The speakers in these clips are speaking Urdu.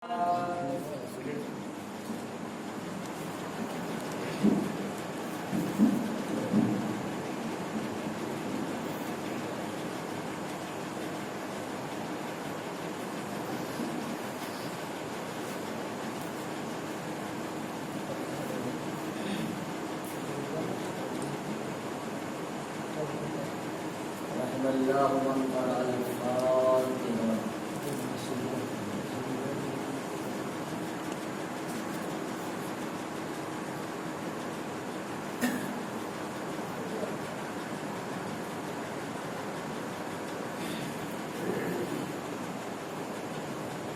رحم الله من قرأ الفاتحة.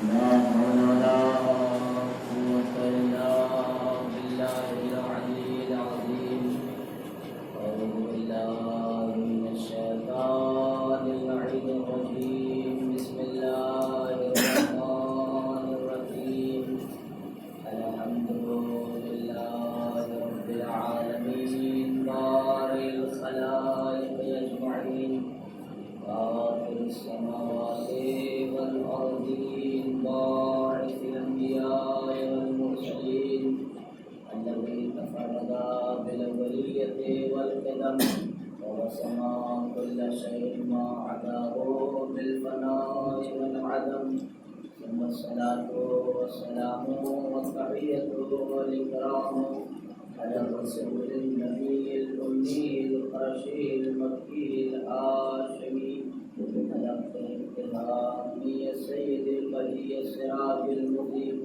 لا حول ولا قوة إلا بالله العلي العظيم. أعوذ بالله من الشيطان اللعين الرجيم. بسم الله الرحمن الرحيم. الحمد لله رب العالمين بارئ الخلائق أجمعين فاطر السماوات والأرضين باعث الأنبياء والمرسلين الذي تفرد بالأولية والقدم وسمى كل شيء ما عداه بالفناء والعدم. ثم الصلاة والسلام والتحية والإكرام على الرسول النبي الأمي القرشي المكي الهاشمي الهامي السيد البهي السراج المضيء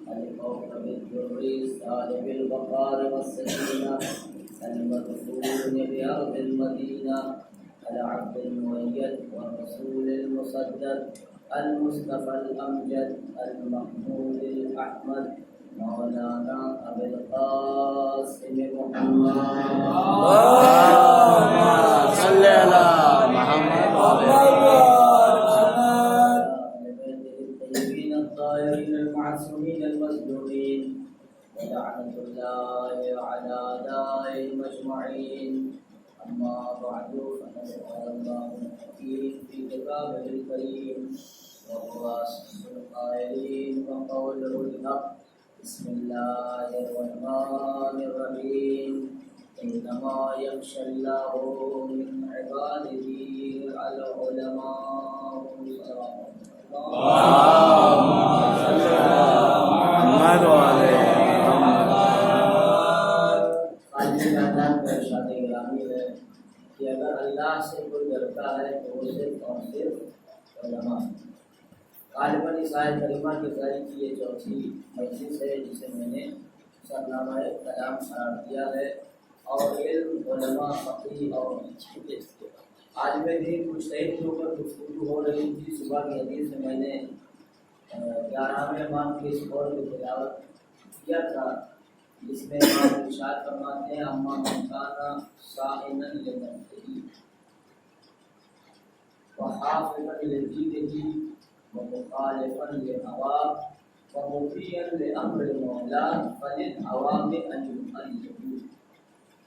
الكوكب الدري صاحب الوقار والسكينة المدفون بأرض المدينة العبد المؤيد والرسول المسدد المصطفى الأمجد المحمود الأحمد مولانا أبي القاسم محمد. اللهم صل على محمد الطيبين الطاهرين المعصومين المظلومين ولعنة الله على أعدائهم أجمعين. أما بعد فقد قال الله الحكيم في كتابه الكريم وهو أصدق القائلين وقوله الحق. بسم الله الرحمن الرحيم. إنما يخشى الله من عباده العلماء. اللهم صل على محمد وعلى کہ اگر اللہ سے کوئی ڈرتا ہے تو وہ صرف اور صرف علماء. غالباً اس آیت کریمہ کی ظاہر کی یہ چوتھی مجلس ہے جسے میں نے سرنامہ کلام قرار دیا ہے اور علم علماء فقیہ اور عالم دین مجتہد کے اوپر گفتگو ہو رہی تھی. صبح کی حدیث میں میں نے 11ویں امام کے اس قول کی تلاوت کیا تھا جس میں امام ارشاد فرماتے ہیں اما من کان صائنا لنفسه وحافظا لدینه ومخالفا لهواه ومطیعا لامر المولا فللعوام ان يقلدوا.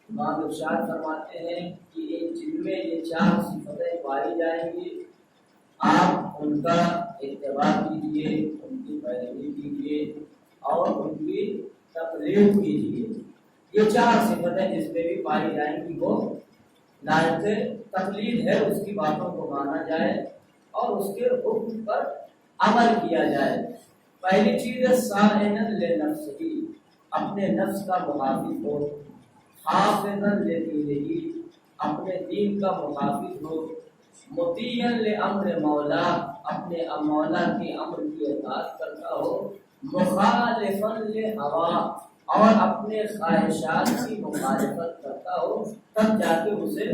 امام ارشاد فرماتے ہیں کہ جن میں یہ چار صفتیں پائی جائیں گی آپ ان کا اتباع کیجیے، ان کی پیروی کیجیے اور ان کی تقلید کیجیے. یہ چار صفتیں جس میں بھی پائی جائیں گی وہ لائق تقلید ہے. اس کی باتوں کو مانا جائے اور اس کے حکم پر عمل کیا جائے. پہلی چیز ہے صائنا لنفسہ، اپنے نفس کا محافظ ہو. حافظا لدینہ، اپنے دین کا محافظ ہو. مطیعا لامر مولا، اپنے مولا کے امر کی اطاعت کرتا ہو. مخالفا لہوا، اور اپنے خواہشات کی مخالفت کرتا ہو، تب جا کے اسے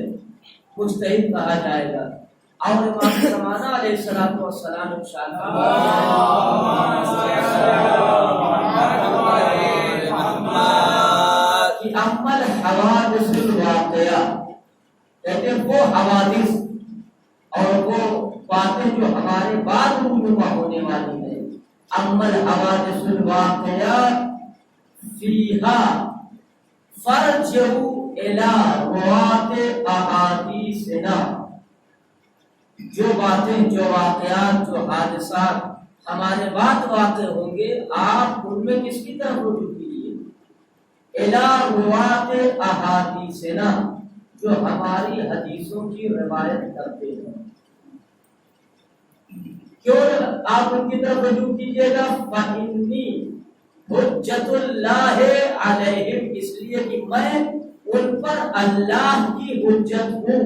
مجتہد کہا جائے گا. اور امام زمانہ علیہ الصلوۃ والسلام ارشاد کہ اما الحوادث الواقعہ، کہتے ہیں وہ حوادث اور وہ باتیں جو ہمارے بعد رونما ہونے والی ہیں. اما الحوادث الواقعہ فیہا فرجعوا الی روات احادیثنا، جو باتیں، جو واقعات، جو حادثات ہمارے بات واقع ہوں گے، آپ ان میں کس کی طرف رجوع کیجیے؟ الا روات احادیثنا، جو ہماری حدیثوں کی روایت کرتے ہیں۔ کیوں آپ ان کی طرف رجوع کیجیے گا؟ فإنی حجت اللہ علیہم، اس لیے کہ میں ان پر اللہ کی حجت ہوں۔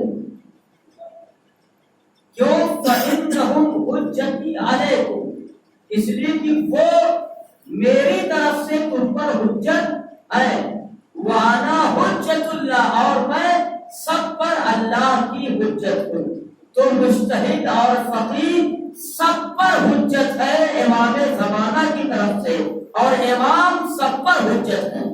کیوں؟ فإنہم حجتی علیکم، اس لیے کہ وہ میری طرف سے تم پر حجت ہے۔ وانا حجت اللہ، اور میں سب پر اللہ کی حجت ہوں۔ تو مجتہد اور فقیہ سب پر حجت ہے امام زمانہ کی طرف سے، اور امام سب پر حجت ہے۔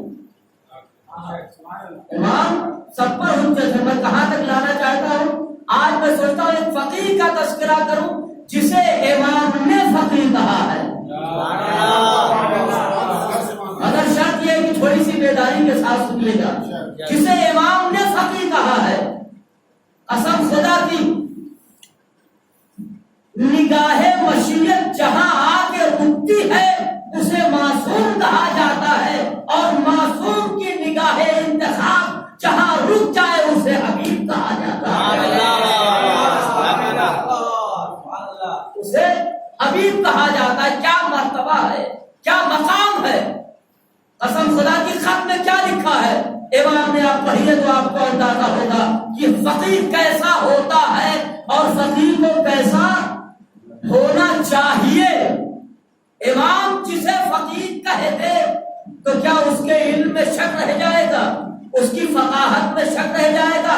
امام سب پر حجت ہے۔ میں کہاں تک لانا چاہتا ہوں؟ آج میں سوچتا ہوں ایک فقیہ کا تذکرہ کروں جسے امام نے فقیہ کہا ہے، مگر شرط یہ کہ تھوڑی سی بیداری کے ساتھ سنیے گا، جسے امام نے فقیہ کہا ہے۔ قسم خدا کی، نگاہ مشیت جہاں آ کے رکتی ہے اسے معصوم کہا جاتا ہے، اور معصوم کی نگاہ انتخاب جہاں رک جائے اسے حبیب کہا جاتا ہے، اسے حبیب کہا جاتا ہے۔ کیا مرتبہ ہے، کیا مقام ہے! قسم خدا کی، خط میں کیا لکھا ہے امام نے، آپ پڑھیے تو آپ کو اندازہ ہوگا کہ فقیہ کیسا ہوتا ہے اور فقیہ کو کیسا ہونا چاہیے۔ امام جسے فقیہ کہتے تو کیا اس کے علم میں شک رہ جائے گا؟ اس کی فقاہت میں شک رہ جائے گا؟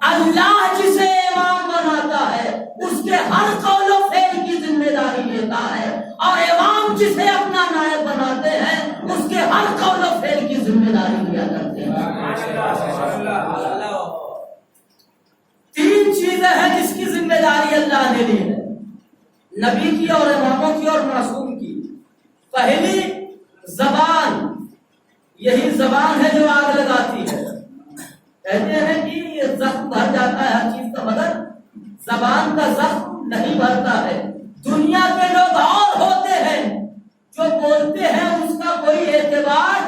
اللہ جسے امام بناتا ہے اس کے ہر قول و فعل کی ذمہ داری لیتا ہے، اور امام جسے اپنا نائب بناتے ہیں اس کے ہر قول و فعل کی ذمہ داری لیا کرتے ہیں۔ تین چیزیں ہیں جس کی ذمہ داری اللہ نے لی ہے، نبی کی اور اماموں کی اور معصوم کی۔ پہلی زبان، یہی زبان ہے جو آگ لگاتی ہے۔ کہتے ہیں کہ یہ زخم بھر جاتا ہے ہر چیز کا، مگر زبان کا زخم نہیں بھرتا ہے۔ دنیا کے لوگ اور ہوتے ہیں جو بولتے ہیں اس کا کوئی اعتبار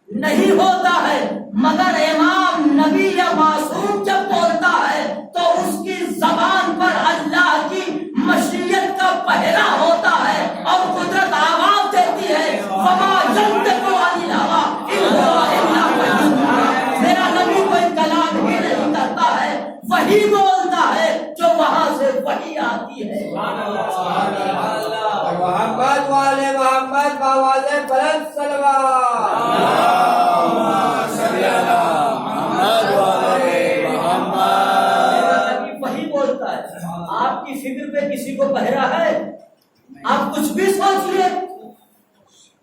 نہیں ہوتا ہے، مگر امام نبی یا معصوم جب بولتا ہے تو اس کی زبان پر اللہ کی مشیت کا پہرا ہوتا ہے، اور قدرت آواز دیتی ہے وما ينطق عن الهوى ان هو الا وحی، میرا نبی کوئی کلام ہی نہیں کرتا ہے، وہی بولتا ہے جو وہاں سے وحی آتی ہے۔ محمد والے محمد باواز بلند صلوات، اللہم صلی علی محمد والے محمد۔ وہی بولتا ہے۔ آپ کی فکر پہ کسی کو پہرا ہے؟ آپ کچھ بھی سوچئے،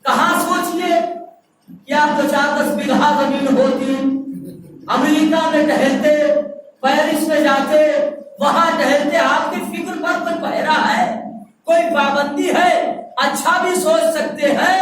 کہاں سوچئے کہ آپ کو 4-10 بیگھہ زمین ہوتی، امریکہ میں ٹہلتے، پیرس میں جاتے، وہاں ٹہلتے، آپ کی فکر پر کوئی پہرا ہے؟ کوئی پابندی ہے؟ اچھا بھی سوچ سکتے ہیں،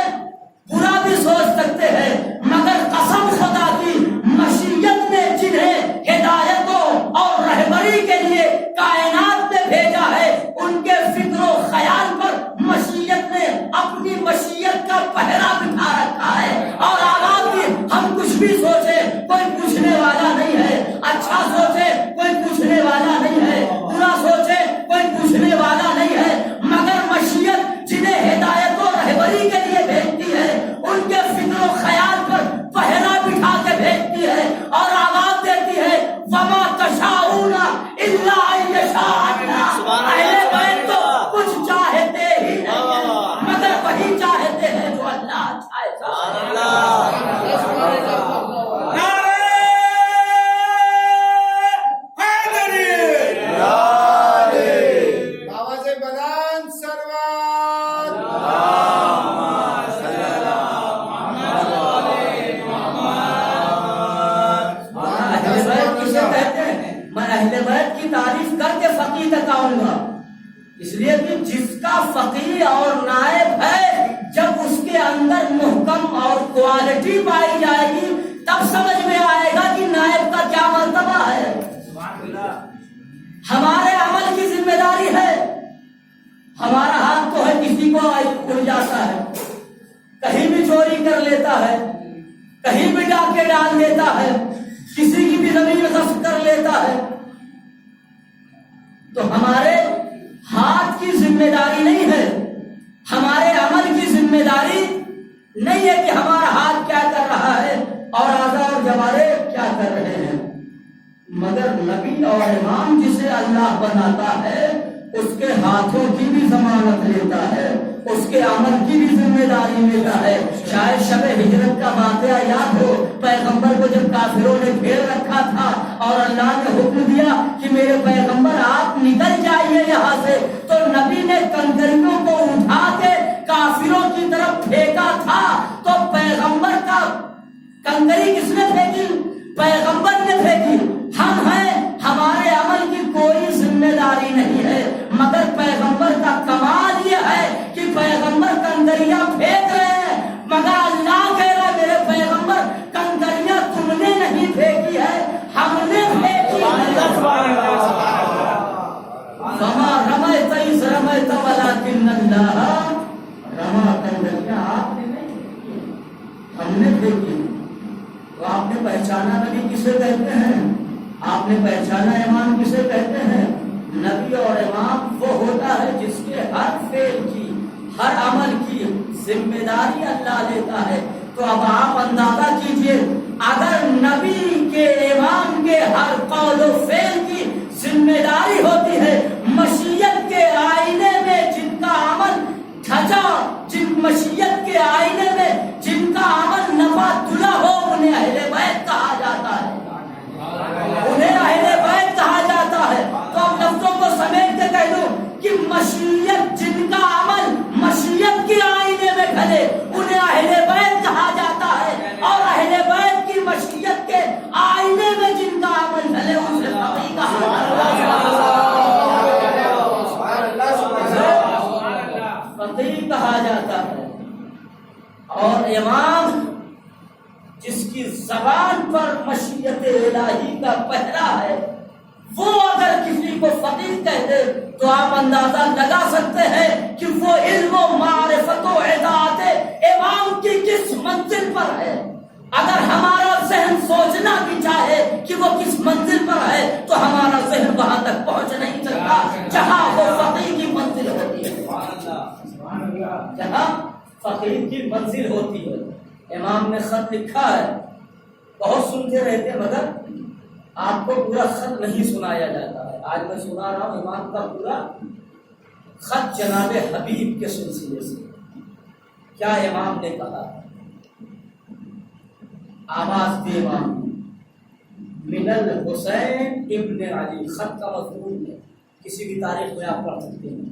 برا بھی سوچ سکتے ہیں، مگر قسم خدا کی، مشیت نے جنہیں ہدایتوں اور رہبری کے لیے کائنات میں بھیجا ہے ان کے فکر و خیال پر مشیت نے اپنی مشیت کا پہرا بٹھا رکھا ہے، اور آواز بھی ہم کچھ بھی سوچے کوئی پوچھنے والا نہیں ہے، اچھا سوچے کوئی پوچھنے والا نہیں ہے، برا سوچے کوئی پوچھنے والا نہیں ہے، مگر مشیت جنہیں ہدایت و رہبری کے لیے بھیجتی ہے ان کے فکر و خیال پر پہرا بٹھا کے بھیجتی ہے، اور آواز دیتی ہے وما تشاءون الا ان یشاء اللہ۔ اہل بیت تو کچھ چاہتے ہی نہیں مگر وہی چاہتے ہیں جو اللہ چاہتا ہے۔ اہل بیت کی تعریف کر کے فقیہ تک آؤں گا، اس لیے کہ جس کا فقیہ اور نائب ہے جب اس کے اندر محکم اور کوالٹی پائی جائے گی تب سمجھ میں آئے گا کہ نائب کا کیا مرتبہ ہے۔ ہمارے عمل کی ذمہ داری ہے، ہمارا ہاتھ تو ہے کسی کو جاتا ہے، کہیں بھی چوری کر لیتا ہے، کہیں بھی ڈاکے ڈال دیتا ہے، کسی کی بھی زمین غصب کر لیتا ہے، تو ہمارے ہاتھ کی ذمہ داری نہیں ہے، ہمارے عمل کی ذمہ داری نہیں ہے کہ ہمارا ہاتھ کیا کر رہا ہے اور اعضاء اور جوارح کیا کر رہے ہیں، مگر نبی اور امام جسے اللہ بناتا ہے اس کے ہاتھوں کی بھی ضمانت لیتا ہے، اس کے عمل کی بھی ذمہ داری لیتا ہے۔ شاید شب ہجرت کا واقعہ یاد ہو، پیغمبر کو جب کافروں نے گھیر رکھا تھا اور اللہ نے حکم دیا کہ میرے پیغمبر آپ نکل جائیے یہاں سے، تو نبی نے کنکریوں کو اٹھا کے کافروں کی طرف پھینکا تھا، تو پیغمبر کا کنکری کس نے پھینکی؟ پیغمبر نے پھینکی۔ ہم ہیں، ہمارے عمل کی کوئی ذمہ داری نہیں ہے، مگر پیغمبر کا کمال یہ ہے کہ پیغمبر کنکریاں پھینک رہے ہیں، مگر اللہ کہہ رہا ہے میرے پیغمبر کنکریاں تم نے نہیں پھینکی ہے، ہم نے پھینکی ہے۔ وما رمیت اذ رمیت ولکن اللہ رمی، کنکریاں آپ نے نہیں پھینکی، ہم نے پھینکی۔ تو آپ نے پہچانا نبی کسے کہتے ہیں؟ آپ نے پہچانا امام کسے کہتے ہیں؟ نبی اور امام وہ ہوتا ہے جس کے ہر فعل کی، ہر عمل کی ذمہ داری اللہ لیتا ہے۔ تو اب آپ اندازہ کیجئے، اگر نبی کے امام کے ہر قول و فعل کی ذمہ داری ہوتی ہے، مشیت کے آئینے میں جن کا عمل ڈھچا، جن مشیت کے آئینے میں جن کا عمل نفع تلا ہو، انہیں اہل بیت کہا جاتا ہے، انہیں اہل بیت کہا جاتا ہے۔ تو اب لفظوں کو سمیٹ کے کہہ دوں کہ مشیت جن کا عمل مشیت کے آئینے میں ڈھلے انہیں اہل بیت کہا جاتا ہے، اور اہل بیت کی مشیت کے آئینے میں جن کا عمل ڈھلے اسے فقیہ کہا جاتا ہے۔ اور امام جس کی زبان پر مشیت الہی کا پہرا ہے، وہ اگر کسی کو فقیہ کہہ دے تو آپ اندازہ لگا سکتے ہیں کہ وہ علم و معرفت و اطاعت امام کی کس منزل پر ہے۔ اگر ہمارا ذہن سوچنا بھی چاہے کہ وہ کس منزل پر ہے تو ہمارا ذہن وہاں تک پہنچ نہیں سکتا جہاں وہ فقیہ کی منزل ہوتی ہے، جہاں فقیہ کی منزل ہوتی ہے۔ امام نے خط لکھا ہے، بہت سنتے رہتے مگر آپ کو پورا خط نہیں سنایا جاتا ہے۔ آج میں سنا رہا ہوں امام کا پورا خط جناب حبیب کے سلسلے سے۔ کیا امام نے کہا؟ آواز دے امام، من الحسین ابن علی، خط کا مضمون ہے، کسی بھی تاریخ میں آپ پڑھ سکتے ہیں۔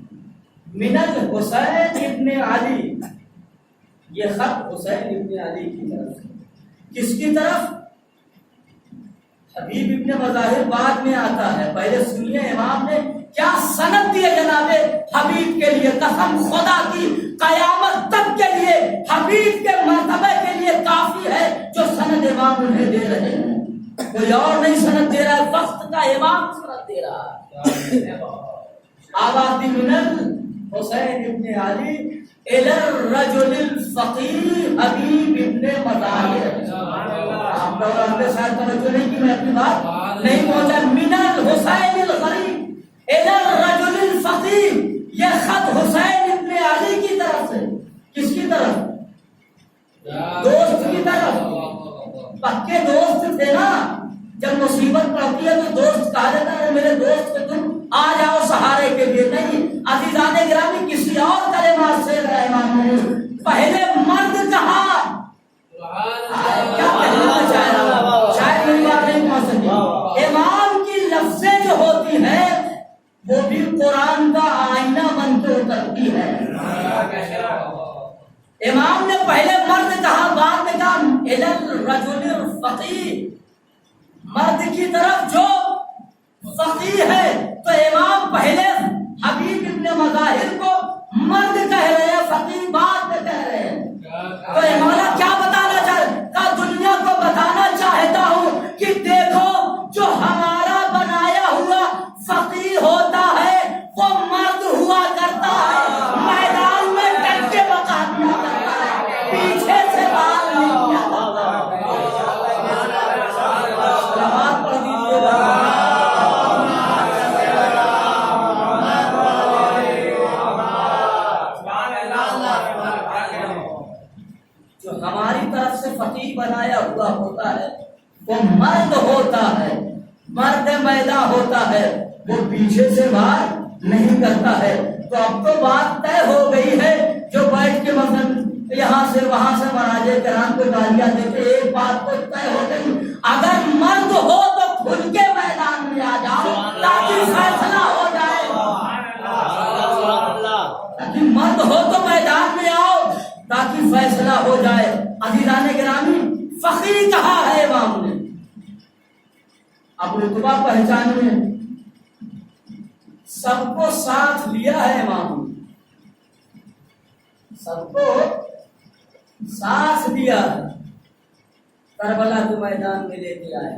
من الحسین ابن علی، یہ خط حسین ابن علی کی طرف ہے۔ کس کی طرف؟ حبیب ابن مظاہر بعد میں آتا ہے، پہلے سنیے امام نے کیا سند دیے جناب حبیب کے لیے۔ قسم خدا کی قیامت تک کے لیے حبیب کے مرتبے کے لیے کافی ہے جو سند امام انہیں دے رہے ہیں، کوئی اور نہیں سند دے رہا ہے، وقت کا امام سند دے رہا ہے۔ آبادی من الحسین ابن علی الی الرجل الفقیہ حبیب ابن مظاہر۔ آپ لوگ اپنے ساتھ توجہ نہیں کی، میں اپنی بات نہیں پہنچا۔ من الحسین الغریب الی الرجل الفقیہ، یہ خط حسین ابن علی کی طرف سے، کس کی طرف؟ دوست کی طرف۔ پکے دوست تھے نا، جب مصیبت پڑتی ہے تو دوست کہا جاتا ہے میرے دوست کو تم آ جاؤ سہارے کے لیے، نہیں۔ عزیزان گرامی کسی اور کلمات سے امام نے پہلے مرد کہا، کیا کہنا چاہ رہا ہوں، شاید میری بات نہیں پہنچ سکتی۔ امام کی لفظیں جو ہوتی ہیں وہ بھی قرآن کا آئینہ بن کے اترتی ہے۔ امام نے پہلے مرد کہا، بعد میں کہا الی الرجل الفقیہ، مرد کی طرف جو فقیہ ہے۔ تو امام پہلے حبیب ابن مظاہر کو مرد کہہ رہے ہیں، فقیہ بعد میں کہہ رہے ہیں۔ تو امام کیا بتانا چاہتا؟ دنیا کو بتانا چاہتا ہوں کہ دیکھو جو ہمارا بنایا ہوا فقیہ ہوتا ہے وہ مرد ہوا کرتا ہے، میدان میں ڈٹ کے پیچھے سے بال نہیں کیا جاتا ہے۔ سلامات پڑھ دیجیے گا۔ جو ہماری طرف سے فقیر بنایا ہوا ہوتا ہے وہ مرد ہوتا ہے، مرد میدان ہوتا ہے، وہ پیچھے سے وار نہیں کرتا ہے۔ تو اب تو بات طے ہو گئی ہے، جو بیٹھ کے مثلا یہاں سے وہاں سے مہاراجے کرام کو گالیاں دیتے، ایک بات تو طے ہو گئی، اگر مرد ہو تو کھل کے میدان میں آ جاؤ تاکہ فیصلہ ہو جائے۔ تاکہ مرد ہو تو میدان میں آؤ تاکہ فیصلہ ہو جائے۔ عزیزان گرامی، فقیر کہا ہے امام نے، اب رتبہ پہچانیے، سب کو ساتھ لیا ہے امام نے، سب کو ساتھ دیا ہے، کربلا کے میدان میں لے کے آئے،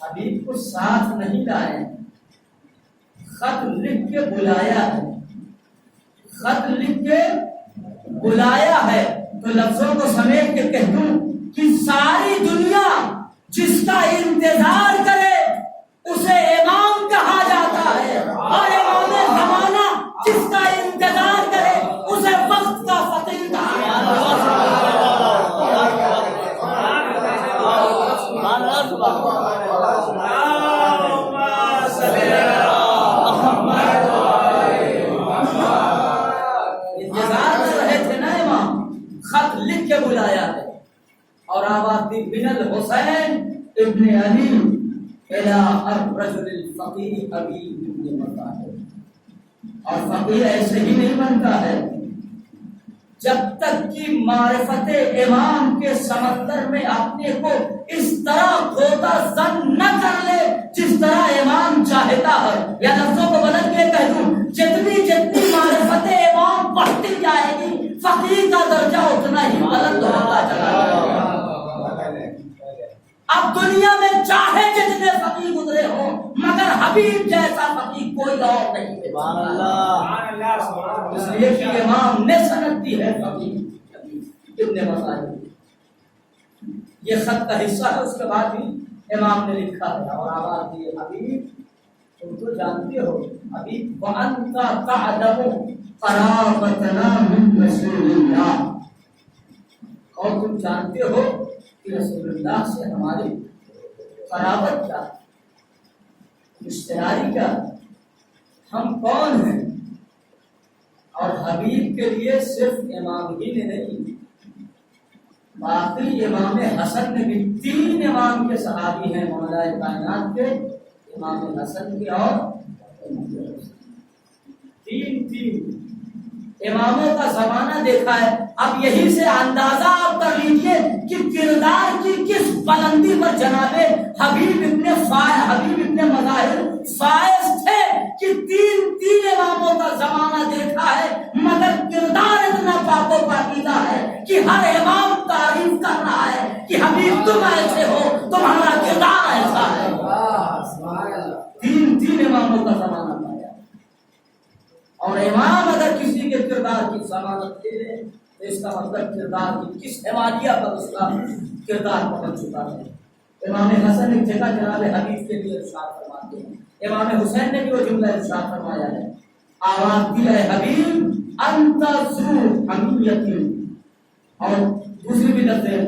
حبیب کو ساتھ نہیں لائے، خط لکھ کے بلایا ہے، خط لکھ کے بلایا ہے۔ تو لفظوں کو سمیٹ کے کہہ دوں کہ ساری دنیا جس کا انتظار کرے اسے امام کہا جاتا ہے، اور امام زمانہ جس کا انتظار کرے اسے وقت کا فقیر کہا جاتا انتظار کر رہے تھے نا امام، خط لکھ کے بلایا ہے، اور آواز دی بن الحسین ابن علی الى الرجل الفقیر حبیب ابن مطاہر۔ اور فقیر ایسے ہی نہیں بنتا ہے، جب تک کہ معرفت امام کے سمندر میں اپنے کو اس طرح غوطہ زن نہ کر لے جس طرح امام چاہتا ہے۔ یا لفظوں کو بدل کے کہہ دوں، جتنی جتنی معرفت امام بڑھتی جائے گی فقیر کا درجہ اتنا ہی بلند ہوتا چلا جائے گا۔ اب دنیا میں چاہے جتنے فقیر گزرے ہوں مگر حبیب جیسا فقیر کوئی اور نہیں ہے۔ اس لیے کہ امام نے سند دی ہے فقیر ابن مطاہر۔ یہ خط کا حصہ ہے، اس کے بعد بھی امام نے لکھا ہے اور آواز دی ہے، حبیب تم تو جانتے ہو، حبیب وَأَنْتَ تَعْلَمُ قَرَابَتَنَا مِنْ رَسُولِ اللَّهِ، اور تم جانتے ہو کہ رسول اللہ سے ہماری قرابت کیا، رشتہ کیا، ہم کون ہیں۔ اور حبیب کے لیے صرف امام ہی نے نہیں، باقی امام حسن نے بھی، 3 امام کے صحابی ہیں مولا کائنات کے، امام حسن کے اور 3 اماموں کا زمانہ دیکھا ہے۔ اب یہی سے اندازہ آپ کر لیجئے کہ کردار کی کس بلندی پر جناب حبیب ابن مظاہر فائز تھے کہ 3 اماموں کا زمانہ دیکھا ہے، مگر کردار اتنا پاک و پاکیزہ ہے کہ ہر امام تعریف کر رہا ہے کہ حبیب تم ایسے ہو، تمہارا کردار ایسا ہے۔ 3 اماموں کا زمانہ پایا، اور امام اگر کسی کے کردار کی ضمانت دے دے تو اس کا مطلب کردار کی کس حمالیہ پر اس کا کردار پہنچ چکا ہے۔ امام حسن ایک جگہ جناب حبیب کے لیے ارشاد فرماتے ہیں، امام حسین نے بھی وہ جملہ ارشاد فرمایا ہے، آواز دی ہے، حبیب انت ذو حمیتی، اور دوسری بھی لفظ ہے،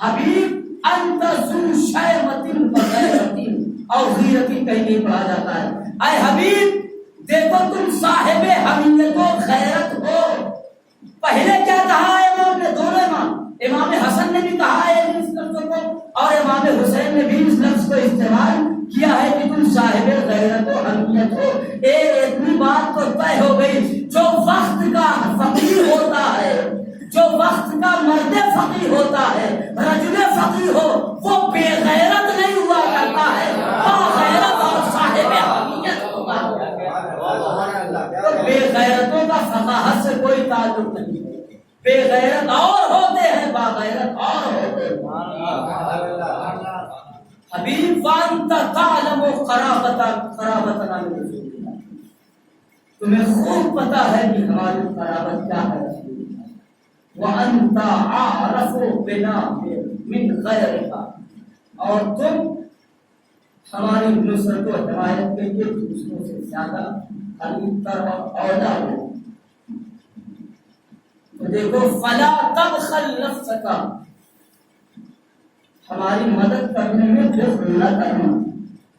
حبیب انت ذو شیمۃ وغیرۃ، اور غیرت کہیں نہیں پڑھا جاتا ہے۔ اے حبیب دیکھو تم صاحب حمیت و غیرت ہو۔ پہلے کیا کہا امام نے؟ دونوں امام حسن نے بھی کہا ہے اس لفظ کو، اور امام حسین نے بھی اس لفظ کو استعمال کیا ہے کہ تم صاحب غیرت و حمیت ہو۔ اتنی بات تو طے ہو گئی، جو وقت کا فقیر ہوتا ہے، جو وقت کا مرد فقیر ہوتا ہے، رجل فقیر ہو، وہ بے غیرت نہیں ہوا کرتا ہے، باغیرت اور صاحب حمیت ہوتا ہے۔ تو بے غیرتوں کا فقاہت سے کوئی تعلق نہیں ہے، بے غیرت اور ہوتے ہیں، باغیرت اور ہوتے ہیں۔ حبیب وانت تعلم قرابتنا من رسول اللہ، تمہیں خوب پتا ہے کہ ہماری قرابت کیا ہے رسول اللہ، وَأَنْتَ أَعْرَفُ بِنَا مِنْ غَيْرِكَ، اور تم ہماری نصرت و حمایت کے لیے دوسروں سے زیادہ قریب تر اور اولا ہو۔ تو دیکھو فَلَا تَبْخَلْ نَفْسَكَ، ہماری مدد کرنے میں بخل نہ کرنا،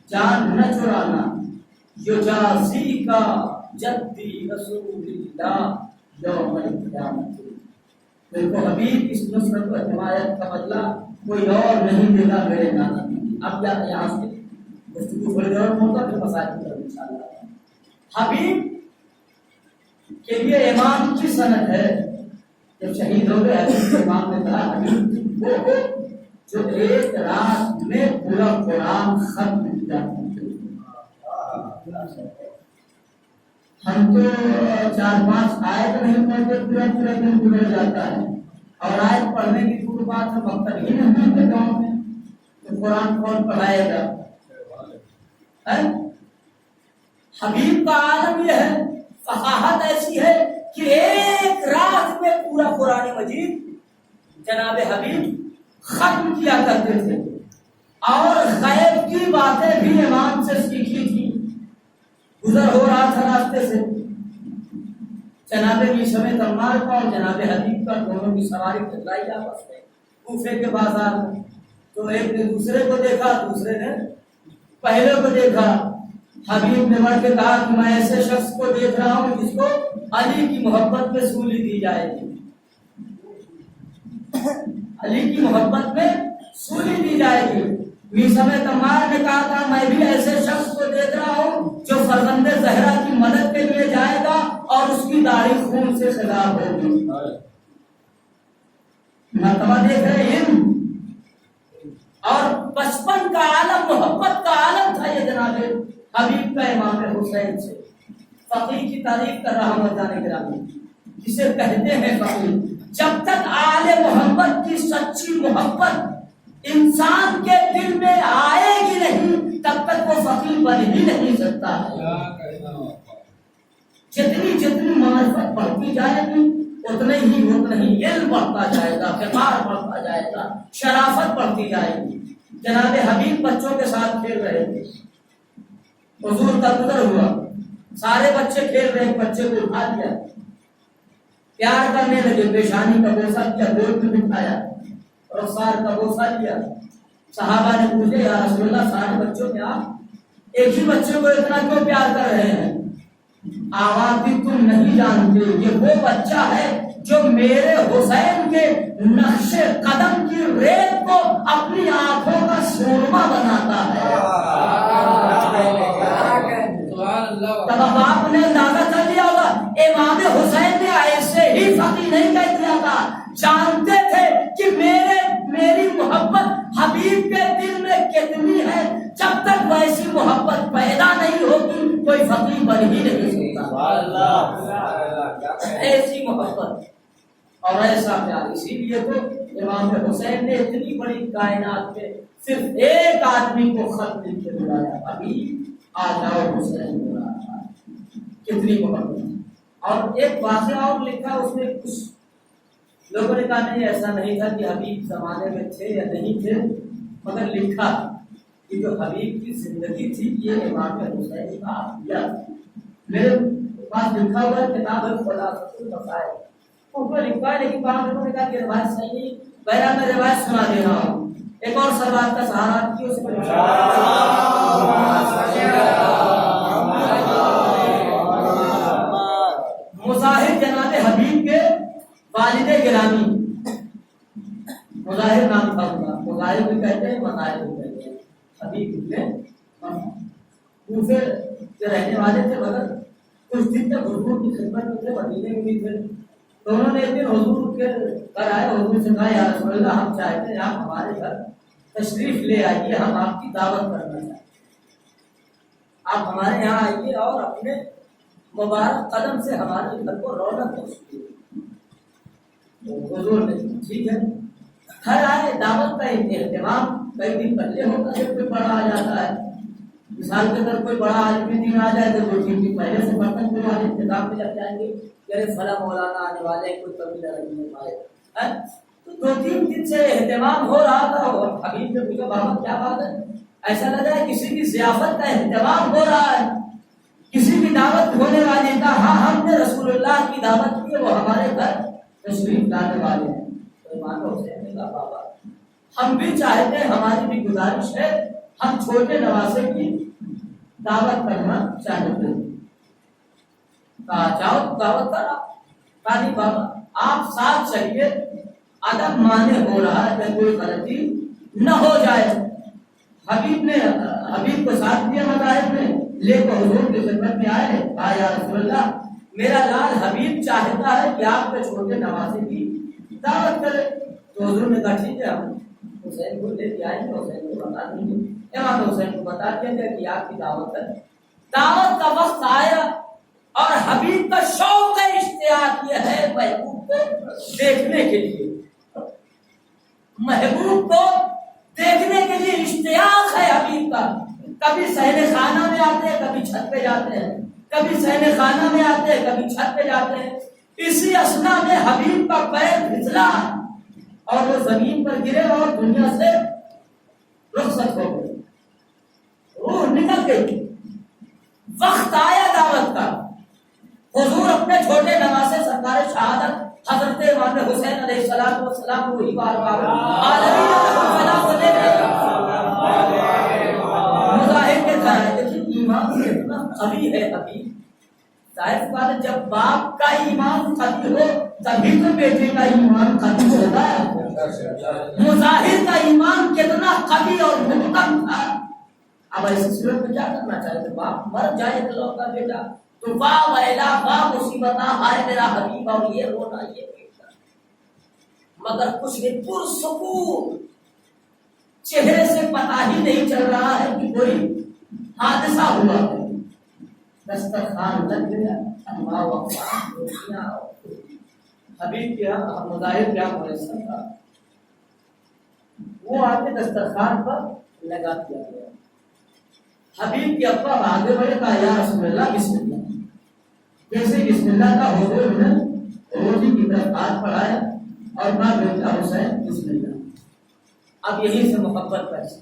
جان نہ چرانا۔ یجازی کا جدی رسول اللہ یوم القیامت، دیکھو حبیب اس نصرت و حمایت کا بدلہ کوئی اور نہیں دے گا میرے نانا۔ اب یہاں سے گفتگو تھوڑی دیر ہوگا پھر مسائل کی طرف انشاءاللہ۔ حبیب کے لیے امام کی سند ہے، جب شہید ہو گئے حبیب کے امام نے کہا حبیب وہ ہو جو ایک رات میں پورا قرآن ختم کیا۔ ہم تو 4-5 آیت نہیں پڑھتے، پورا دن گزر جاتا ہے، اور آیت پڑھنے کی دور بات ہے، مقصد ہی نہیں ہوتے گاؤں میں، تو قرآن کون پڑھائے گا؟ حبیب کا عالم یہ ہے، فقاہت ایسی ہے کہ ایک رات میں پورا قرآن مجید جناب حبیب ختم کیا کرتے تھے، اور غیب کی باتیں بھی امام سے سیکھی تھی۔ گزر ہو رہا تھا راستے سے، جناب میثم عمار کا اور جناب حبیب کا دونوں کی سواری ٹکرائی آپس میں کوفے کے بازار میں، تو ایک نے دوسرے کو دیکھا، دوسرے نے پہلے کو دیکھا۔ حبیب نے بڑھ کے کہا کہ میں ایسے شخص کو دیکھ رہا ہوں جس کو علی کی محبت میں سولی دی جائے گی، علی کی محبت میں سولی دی جائے گی۔ میثم عمار نے کہا تھا میں بھی ایسے شخص کو دیکھ رہا ہوں جو فرزند زہرا کی مدد کے لیے جائے گا اور اس کی داڑھی خون سے خراب ہوگی۔ مرتبہ دیکھ رہے ہیں، اور بچپن کا عالم، محبت کا عالم تھا یہ جناب حبیب کا امام حسین سے۔ فقیر کی تعریف کر رہا ہوں جانے گرامی، جسے کہتے ہیں فقیر، جب تک آل محمد کی سچی محبت انسان کے دل میں آئے گی نہیں تب تک وہ فقیر بن ہی نہیں سکتا ہے۔ جتنی معرفت بڑھتی جائے گی اتنے ہی علم بڑھتا جائے گا، وقار بڑھتا جائے گا، شرافت بڑھتی جائے گی۔ جناب حبیب بچوں کے ساتھ کھیل رہے تھے، حضور کا گزر ہوا، سارے بچے کھیل رہے، بچے کو اٹھا لیا، پیار کرنے لگے، پیشانی کا بوسہ کیا، گود میں بٹھایا، رخسار کا بوسہ لیا۔ صحابہ نے پوچھے یا رسول اللہ سارے بچوں میں آپ ایک ہی بچے کو اتنا کیوں پیار کر رہے ہیں؟ آواز بھی تم نہیں جانتے، یہ وہ بچہ ہے جو میرے حسین کے نقش قدم کی ریت کو اپنی آنکھوں کا سورما بناتا ہے۔ تب اب آپ نے اندازہ کر لیا ہوگا امام حسین نے ایسے ہی فقیر نہیں کہہ دیا تھا، جانتے تھے کہ میری محبت حبیب کے دل میں کتنی ہے، جب تک ویسی محبت پیدا نہیں ہوگی کوئی فقیر بن ہی نہیں سکتا۔ ایسی محبت اور ایسا پیار، اسی لیے تو امام حسین نے اتنی بڑی کائنات میں صرف ایک آدمی کو خط لکھ کے بلایا، ابھی آ جاؤ حسین، بلایا، کتنی محبت۔ اور ایک واقعہ اور لکھا اس میں، کچھ لوگوں نے کہا نہیں ایسا نہیں تھا کہ حبیب زمانے میں تھے یا نہیں تھے، مگر لکھا کہ جو حبیب کی زندگی تھی یہ امام حسین کا عطیہ تھا۔ میرے پاس لکھا ہوا کتاب ہے خلاصۃ المسائل، اس میں لکھا ہے، لیکن بعض لوگوں نے کہا کہ روایت صحیح نہیں، بہرحال میں روایت سنا دے رہا ہوں۔ ایک اور سوال کا سہارا کی اس میں مظاہر جناب حبیب کے والد گرامی، مظاہر نام تھا ان کا، مظاہر بھی کہتے ہیں، مظاہر بھی کہتے ہیں، حبیب کے کوفے کے رہنے والے تھے، مگر کچھ دن تک حضور کی خدمت میں تھے، مدینے میں بھی تھے۔ تو انہوں نے ایک دن حضور کے گھر آئے، حضور سے کہا یا رسول اللہ ہم چاہتے ہیں آپ ہمارے گھر تشریف لے آئیے، ہم آپ کی دعوت کرنا چاہتے ہیں، آپ ہمارے یہاں آئیے اور اپنے مبارک قدم سے ہمارے گھر کو رونق بخشیے۔ حضور نے ٹھیک ہے، گھر آئے، دعوت کا اہتمام کئی دن پہلے ہوتا ہے، کوئی بڑا آ جاتا ہے، مثال کے طور کوئی بڑا عالمی دین آ جائے تو وہ ٹھیک پہلے سے برتن کے والے کتاب میں لگ جائیں گے کہ ارے فلاں مولانا آنے والے کوئی کمی نہ رہنے پائے. تو 2-3 دن سے اہتمام ہو رہا تھا اور حبیب نے پوچھا بابا کیا بات ہے؟ ایسا لگا ہے کسی کی ضیافت کا اہتمام ہو رہا ہے, کسی کی دعوت ہونے والی کا. ہاں ہم نے رسول اللہ کی دعوت کی, وہ ہمارے گھر تشریف لانے والے ہیں. تو امام حسین نے کہا بابا ہم بھی چاہتے ہیں, ہماری بھی گزارش ہے, ہم چھوٹے نواسے کی دعوت کرنا چاہتے ہیں. کہا جاؤ دعوت کرا. کہا نہیں بابا آپ ساتھ چلیے, ادب مانے ہو رہا ہے کہ کوئی غلطی نہ ہو جائے. حبیب کو ساتھ دیا مذاہب نے, لے کر حضور کی خدمت میں آئے. کہا یا رسول اللہ میرا لال حبیب چاہتا ہے کہ آپ کے چھوٹے نواسے کی دعوت کرے. تو حضور نے کہا ٹھیک ہے, ہم حسین کو لے کے آئیں گے, حسین کو بتا دیں گے. امام حسین کو بتا دیا گیا کہ آپ کی دعوت ہے. دعوت کا وقت آیا اور حبیب کا شوق اشتیاق یہ ہے محبوب کو دیکھنے کے لیے, محبوب کو دیکھنے کے لیے اشتیاق ہے حبیب کا. کبھی صحن خانہ میں آتے ہیں, کبھی چھت پہ جاتے ہیں, کبھی صحن خانہ میں آتے ہیں, کبھی چھت پہ جاتے ہیں. اسی اسنا میں حبیب کا پیر پھسلا اور وہ زمین پر گرے اور دنیا سے رخصت ہو گئے, روح نکل گئی. وقت آیا دعوت کا. حضور اپنے چھوٹے نواسے سرکار شہادت حضرت امام حسین علیہ السلام والسلام وہی بار بار مظاہر کے گھر ہے. لیکن ایمان کتنا قوی ہے ابھی. ظاہر بات ہے جب باپ کا ایمان قوی ہو تبھی تو بیٹے کا ایمان قوی ہوتا ہے. مظاہر کا ایمان کتنا قوی اور محکم تھا. اب ایسی صورت میں کیا کرنا چاہیے؟ باپ مر جائے تو کا بیٹا تو واہ ویلا واہ مصیبت ہائے میرا حبیب اور یہ رونا یہ بیٹا. مگر کچھ بھی پرسکون چہرے سے پتہ ہی نہیں چل رہا ہے کہ کوئی حادثہ ہوا ہے. دسترخوان لگ گیا, انواع و اقسام روٹیاں, حبیب کیا مظاہر کیا میسر تھا, وہ آ کے دسترخوان پر لگا دیا گیا. حبیب کے ابا آگے بڑھے, کہا یا رسول اللہ بسم اللہ. جیسے بسم اللہ کا حضور نے روٹی کی طرف ہاتھ بڑھایا اور کہا بیٹا حسین بسم اللہ. اب یہی سے محبت پیسہ.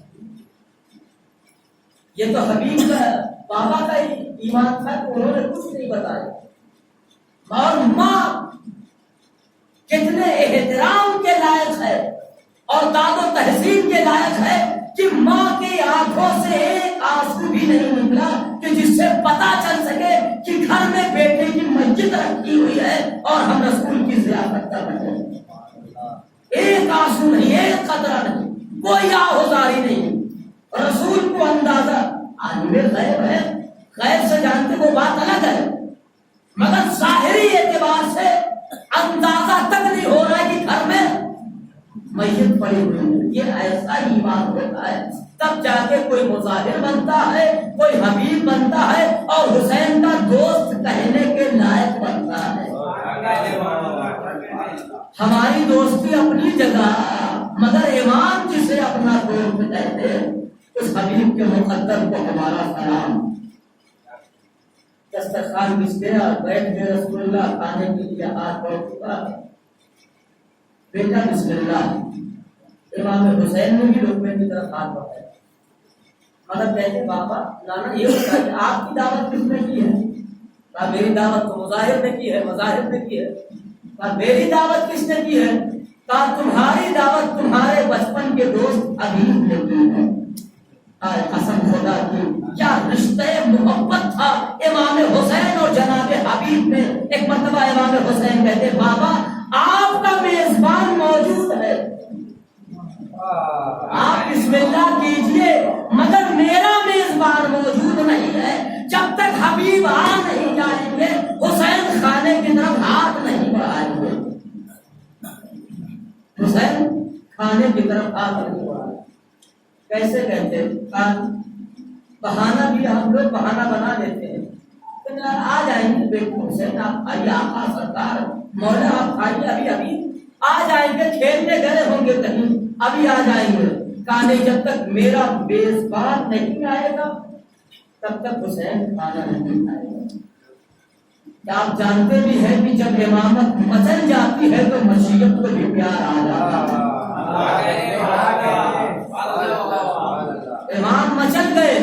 یہ تو حبیب کا بابا کا ایمان تھا کہ انہوں نے کچھ نہیں بتایا. اور ماں کتنے احترام کے لائق ہے اور داد و تہذیب کے لائق ہے کہ ماں کی آنکھوں سے ایک آنسو بھی نہیں نکلا کہ جس سے پتا چل سکے کہ گھر میں بیٹے کی مسجد رکھی ہوئی ہے اور ہم رسول کی ضیافت کر رہے ہیں. ایک آنسو نہیں, ایک قطرہ نہیں, کوئی آہوزاری نہیں. رسول کو اندازہ عالم غیب ہے, غیب سے جانتے وہ بات الگ ہے, مگر ظاہری اعتبار سے اندازہ تک نہیں ہو رہا ہے کہ گھر میں میت پڑی ہوئی ہے. یہ ایسا ایمان ہوتا ہے تب جا کے کوئی مظاہر بنتا ہے, کوئی حبیب بنتا ہے اور حسین کا دوست کہنے کے لائق بنتا ہے. ہماری دوستی اپنی جگہ, مگر ایمان جسے اپنا دوست کہتے ہیں اس حبیب کے مقدر کو ہمارا سلام. دسترخوان بچھ گیا, بیٹھ گئے رسول اللہ, کھانے کے لیے ہاتھ بڑھ چکا. بیٹا بسم اللہ. امام حسین نے بھی رکنے کی طرف ہاتھ بڑھایا, مگر کہتے بابا نانا یہ بتائیے آپ کی دعوت کس نے کی ہے؟ کہا میری دعوت تو مظاہر نے کی ہے. مظاہر نے کی ہے. کہا میری دعوت کس نے کی ہے؟ کہا تمہاری دعوت تمہارے بچپن کے دوست حبیب نے کی ہے. قسم خدا کی کیا رشتہ محبت تھا امام حسین اور جناب حبیب میں. ایک مرتبہ امام حسین کہتے بابا آپ کا میزبان موجود ہے, آپ بسم اللہ کیجئے, مگر میرا میزبان موجود نہیں ہے. جب تک حبیب آ نہیں جائیں گے حسین خانے کی طرف ہاتھ نہیں بڑھائیں گے. حسین کھانے کی طرف ہاتھ نہیں بڑھائیں. کیسے کہتے بہانہ بھی ہم لوگ بہانہ بنا لیتے ہیں, آ جائیں گے بیٹے حسین آپ آئیے, آقا سرکار مولا آپ کھائیے, ابھی ابھی آ جائیں گے, کھیلنے گئے ہوں گے کہیں, ابھی آ جائیں گے. کہا نہیں جب تک میرا میزبان نہیں آئے گا تب تک حسین کھانا نہیں کھائے گا۔ کیا آپ جانتے بھی ہیں کہ جب امامت مچل جاتی ہے تو مشیت کو بھی پیار آ جاتا ہے۔ امام مچل گئے،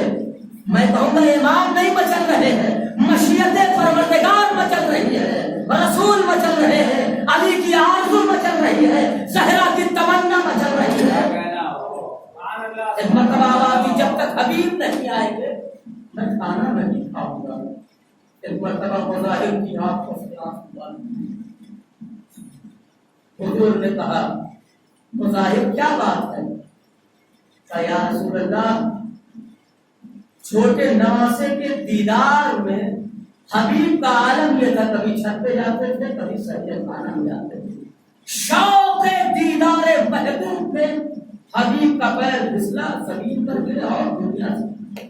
میں کہوں گا امام نہیں مچل رہے ہیں، مشیت پروردگار مچل رہی ہے، رسول مچل رہے ہیں، علی کی آرزو مچل رہی ہے، زہرا کی تمنا مچل رہی ہے۔ ایک مرتبہ آواز دی جب تک حبیب نہیں آئیں گے میں کھانا نہیں کھاؤں گا۔ ایک مرتبہ مظاہر کی آنکھوں سے آنسو آئے، حضور نے کہا مظاہر کیا بات ہے؟ کہا یا رسول اللہ چھوٹے نواسے کے دیدار میں حبیب کا عالم یہ تھا، کبھی چھت پہ جاتے تھے کبھی سجدے خانہ میں جاتے تھے، شوق دیدار محبوب میں حبیب کا پیر پھسلا زمین پر گرا اور دنیا سے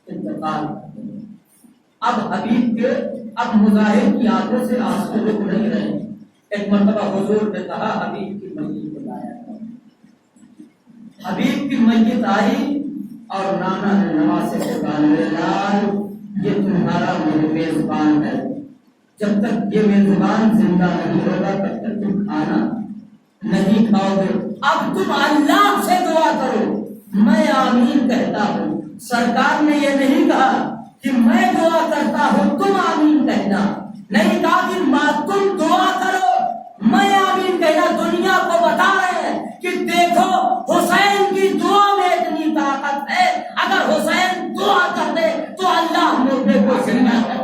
انتقال کر گیا۔ اب حبیب کے اب مظاہر کی آنکھوں سے آنسو رک نہیں رہے۔ ایک مرتبہ حضور نے کہا حبیب کی میت کو لایا۔ حبیب کی میت آئی اور نانا نے نواسے سے کہا میرے لال یہ تمہارا میزبان ہے، جب تک یہ میزبان زندہ نہیں ہوگا تب تک تم کھانا نہیں کھاؤ گے، اب تم اللہ سے دعا کرو، میں آمین کہتا ہوں۔ سرکار نے یہ نہیں کہا کہ میں دعا کرتا ہوں تم آمین کہنا، نہیں کہا کہ تم دعا کرو میں آمین کہنا۔ دنیا کو بتا رہے ہیں کہ دیکھو حسین کی دعا میں اتنی طاقت ہے، اگر حسین دعا کر دے تو اللہ مردے کو زندہ کر دے۔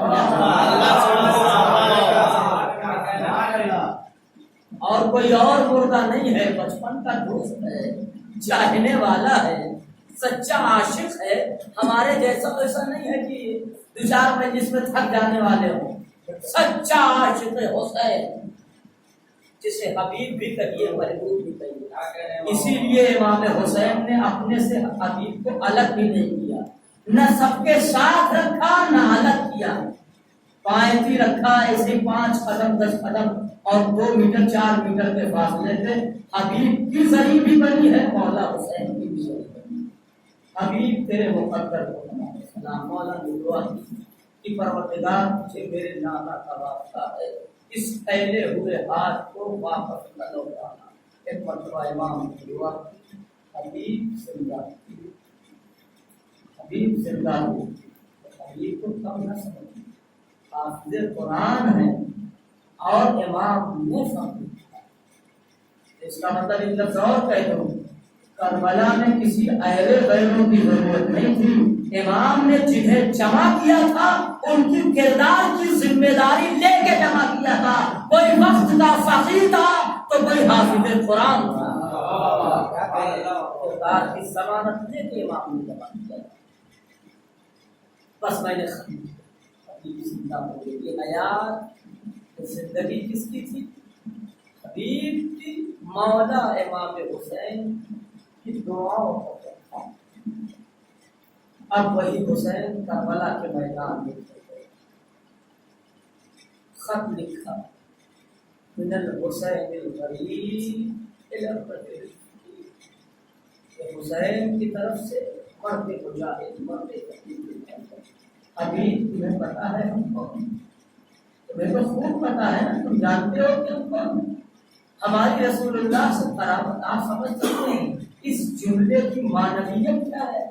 اور کوئی اور مردہ نہیں ہے، بچپن کا دوست ہے، چاہنے والا ہے، سچا عاشق ہے، ہمارے جیسا ویسا نہیں ہے کہ دو چار مجلس میں تھک جانے والے ہوں۔ سچا عاشق حسین جسے حبیب بھی کہیے محبوب بھی کہیے۔ اسی لیے امام حسین نے اپنے سے حبیب کو الگ بھی نہیں کیا، نہ سب کے ساتھ رکھا نہ الگ کیا، پائیں رکھا ایسے 5 قدم 10 قدم اور 2 میٹر 4 میٹر کے فاصلے سے۔ حبیب کی ذریعہ بھی بنی ہے، مولا حسین کی بھی ذریعہ بنی۔ حبیب تیرے مقدر کو سلام، مولا نے دعا کی پروردگار مجھے میرے نانا کا واسطہ ہے، اس پھیلے ہوئے ہاتھ کو واپس نہ لوٹانا۔ ایک مرتبہ امام کی دعا، حبیب زندہ، حبیب زندہ ہو، حبیب کو کم نہ سمجھ، حافظ قرآن ہے اور امام نے سمجھا۔ اس کا مطلب ایک لفظ اور کہہ دوں، کربلا میں کسی ایرے غیروں کی ضرورت نہیں تھی، امام نے جنہیں جمع کیا تھا ان کی کردار کی ذمہ داری لے کے جمع کیا تھا، کوئی وقت کا فقیر تھا تو کوئی حافظ قرآن تھا، کردار کی ضمانت لے کے امام نے جمع کیا تھا۔ بس میں نے زندہ ہو گئی۔ یہ حیات زندگی کس کی تھی؟ حبیب کی، مولا امام حسین کی دعاؤں کا۔ اب وہی حسین کربلا کے میدان میں خط لکھا، من الحسین الغریب الی الرجل، حسین کی طرف سے مرد مجاہد، مرد ابھی تمہیں پتا ہے ہم کون، تمہیں تو خوب پتا ہے نا، تم جانتے ہو کہ ہم کون، ہماری رسول اللہ سے قرابت آپ سمجھ سکتے ہیں۔ اس جملے کی معنویت کیا ہے؟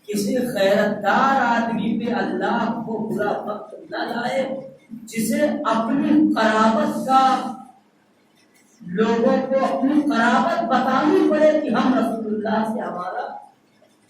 کسی غیرتدار آدمی پہ اللہ کو برا وقت نہ لائے، جسے اپنی قرابت کا، لوگوں کو اپنی قرابت بتانی پڑے کہ ہم رسول اللہ سے ہمارا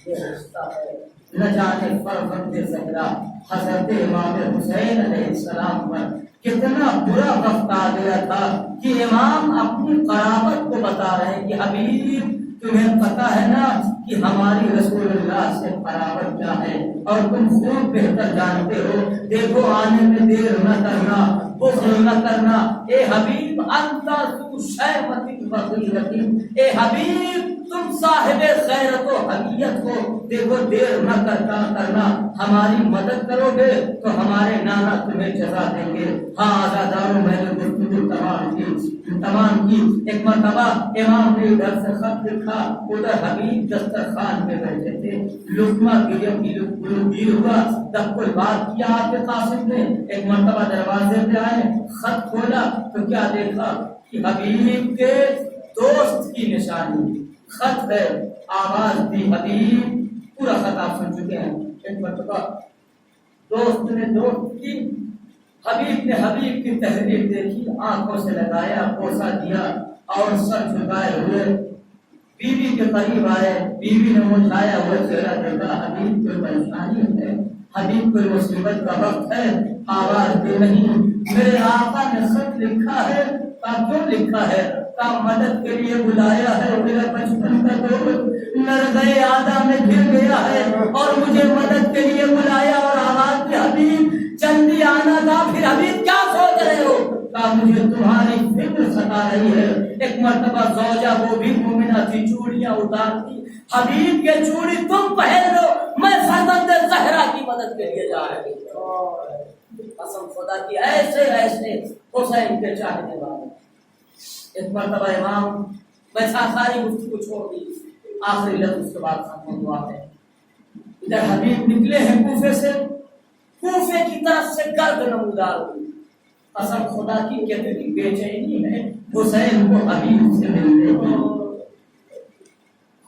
یہ رشتہ ہے۔ نہ جانے فرزند زہرا حضرت امام حسین علیہ السلام پر کتنا برا وقت آ گیا تھا کہ امام اپنی قرابت کو بتا رہے ہیں کہ حبیب تمہیں پتا ہے نا کہ ہماری رسول اللہ سے قرابت کیا ہے، اور تم خوب بہتر جانتے ہو، دیکھو آنے میں دیر نہ کرنا، بخل نہ کرنا۔ اے حبیب انت ذو شیبۃ وغیرۃ، اے حبیب تم صاحب خیرت و حمیت کو دیکھو دیر نہ کرنا ہماری مدد کرو گے تو ہمارے نانا تمہیں جزا دیں گے۔ ہاں آزاداروں، میں نے گفتگو تمام کی۔ ایک مرتبہ امام نے ادھر سے خط لکھا، ادھر حبیب دسترخوان پہ بیٹھے تھے، لقمہ گیر ہوا، تب کوئی بات کیا آپ کے قاسم نے۔ ایک مرتبہ دروازے پہ آئے، خط کھولا تو کیا دیکھا کہ حبیب کے دوست کی نشانی خط ہے، آواز دی حبیب۔ پورا خط آپ سن چکے ہیں۔ ایک مرتبہ دوست نے دوست کی، حبیب نے حبیب کی تحریر دیکھی، آنکھوں سے لگایا، بوسہ دیا اور سر جھکائے ہوئے بیوی کے قریب آئے۔ بیوی نے مٹھایا ہوا چہرہ دیکھا، حبیب کوئی پریشانی ہے، حبیب کوئی مصیبت کا وقت ہے، آواز دے نہیں۔ میرے آقا نے خط لکھا ہے، کیوں لکھا ہے؟ مدد کے لیے بلایا ہے، میرا بچپن کا دوست نرگئے آدھا میں گر گیا ہے اور مجھے مدد کے لیے بلایا اور آواز کی حبیب جلدی آنا تھا۔ پھر حبیب کیا سوچ رہے ہو؟ کہا مجھے تمہاری فکر ستا رہی ہے۔ ایک مرتبہ زوجہ، وہ بھی مومنہ تھی، چوڑیاں اتارتی، حبیب کے چوڑی تم پہن لو، میں فرزند زہرا کی مدد کے لیے جا رہی ہوں۔ قسم خدا کی، ایسے حسین کے چاہنے والے۔ ایک مرتبہ امام، میں ساری گفتگو چھوڑ دی، آخری لفظ اس کے بعد ختم ہوا ہے۔ ادھر حبیب نکلے ہیں کوفے سے، کوفے کی طرف سے گرد نمودار ہوئی۔ قسم خدا کی کتنی بے چینی ہے حسین کو حبیب سے ملنے کی۔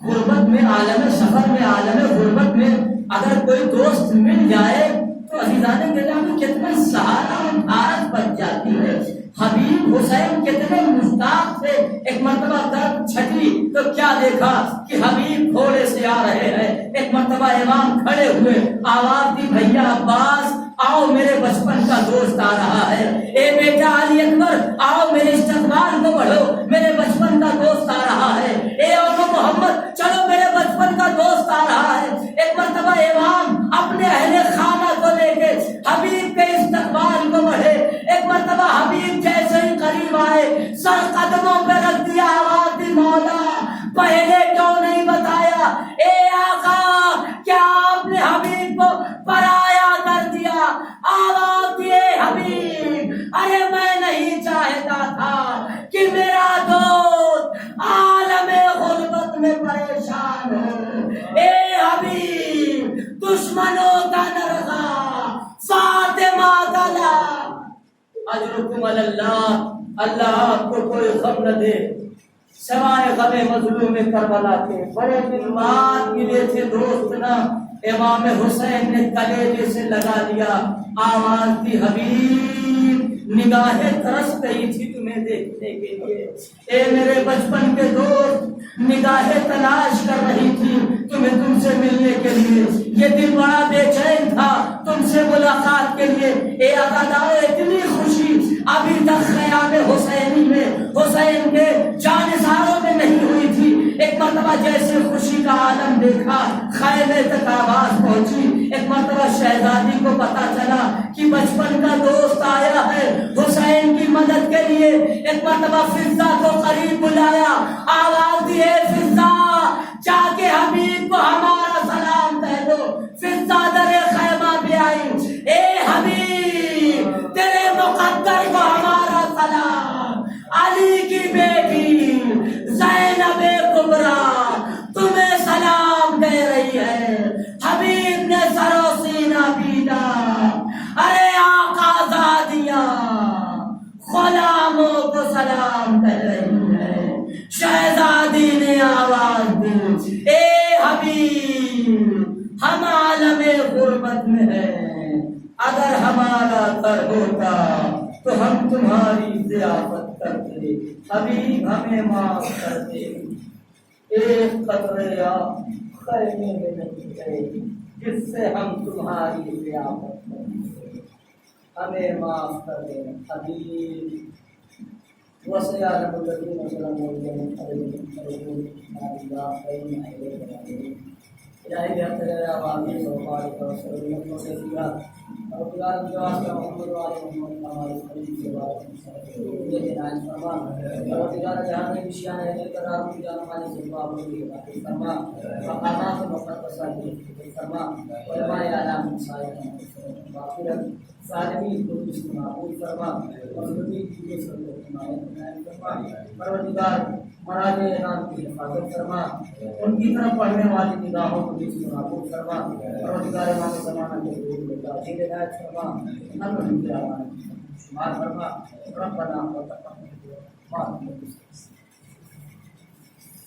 غربت میں، عالم سفر میں، عالم غربت میں اگر کوئی دوست مل جائے تو عزیزان گرامی کتنا سہارا اور بھارت بن جاتی ہے۔ حبیب حسین کتنے مشتاق تھے۔ ایک مرتبہ درد چھٹی تو کیا دیکھا کہ حبیب گھوڑے سے آ رہے ہیں۔ ایک مرتبہ امام کھڑے ہوئے، آواز دی بھیا عباس آؤ، میرے بچپن کا دوست آ رہا ہے۔ اے بیٹا علی اکبر آؤ، میرے استقبال کو بڑھو، میرے بچپن کا دوست آ رہا ہے۔ اے ابو محمد چلو، میرے بچپن کا دوست آ رہا ہے۔ ایک مرتبہ امام اپنے اہل خانہ کو لے کے حبیب کے استقبال کو بڑھے۔ ایک مرتبہ حبیب جیسے ہی قریب آئے، سر قدموں پہ رکھ دیا، آواز دی مولا پہلے کیوں نہیں بتایا؟ اے آقا کیا آپ نے حبیب کو پرایا کر دیا؟ آواز دیے حبیب، ارے میں نہیں چاہتا تھا کہ میرا دوست عالم غربت میں پریشان ہو۔ اے حبیب دشمنوں کا نرغہ فاطمہ کا لا اجرکم اللہ، اللہ آپ کو کوئی غم نہ دے سوائے غم مظلوم کربلا کے۔ بڑے دن بعد ملے تھے دوست نا، امام حسین نے کلیجے سے لگا لیا، آواز دی حبیب نگاہیں ترس گئی تھی تمہیں دیکھنے کے لیے۔ اے میرے بچپن کے دوست، نگاہیں تلاش کر رہی تھی تمہیں تم سے ملنے کے لیے، یہ دل بڑا بے چین تھا تم سے ملاقات کے لیے۔ اے عزادار، اتنی خوشی ابھی تک خیام حسینی میں حسین کے جانثاروں میں نہیں ہوئی تھی۔ ایک مرتبہ جیسے خوشی کا عالم دیکھا، خیمے تک آواز پہنچی۔ ایک مرتبہ شہزادی کو پتا چلا کہ بچپن کا دوست آیا ہے حسین کی مدد کے لیے۔ ایک مرتبہ فضا کو قریب بلایا، آواز دی فضا جا کے حبیب کو ہمارا سلام کہہ دو۔ فضا در خیمہ پہ آئی، اے حبیب تیرے مقدر کو ہمارا سلام، علی کی بیٹی زینب کبریٰ تمہیں سلام دے رہی ہے۔ حبیب نے سر و سینہ پیٹا، ارے آقا زادیاں غلاموں کو سلام کہہ رہی ہے۔ شہزادی نے آواز دی، اے حبیب ہم عالم غربت میں ہیں، اگر ہمارا گھر ہوتا تو ہم تمہاری ضیافت کرتے، حبیب ہمیں معاف کر دے، ایک قطرے آب خیمے میں نہیں ہے جس سے ہم تمہاری ضیافت کرتے، ہمیں معاف کر دے حبیب۔ وسیعت الذین ظلموا الہی بحق تیرے آبادی وبارک وسلم و تسلیما اور خدا کے واسطے محمد و آل محمد ہمارے قریب کے بعد یہ عنایت فرما اور خدا جہاں میں نشان ہے قرار کی جان والے سے باب کی فرما مقامات مقدس کی فرما علماء اعلام مسائل باقی سالمی کو اس معقول فرما اور نبی کی فرما پروردگار مراج اعلان کی حفاظت فرما ان کی طرف پڑھنے والی نگاہوں کو اس معقول فرما پروردگار امام زمانہ کے حضور تعظیم ہدایت فرما نظر کی آواز شمار فرما ربنا وتقبل دعا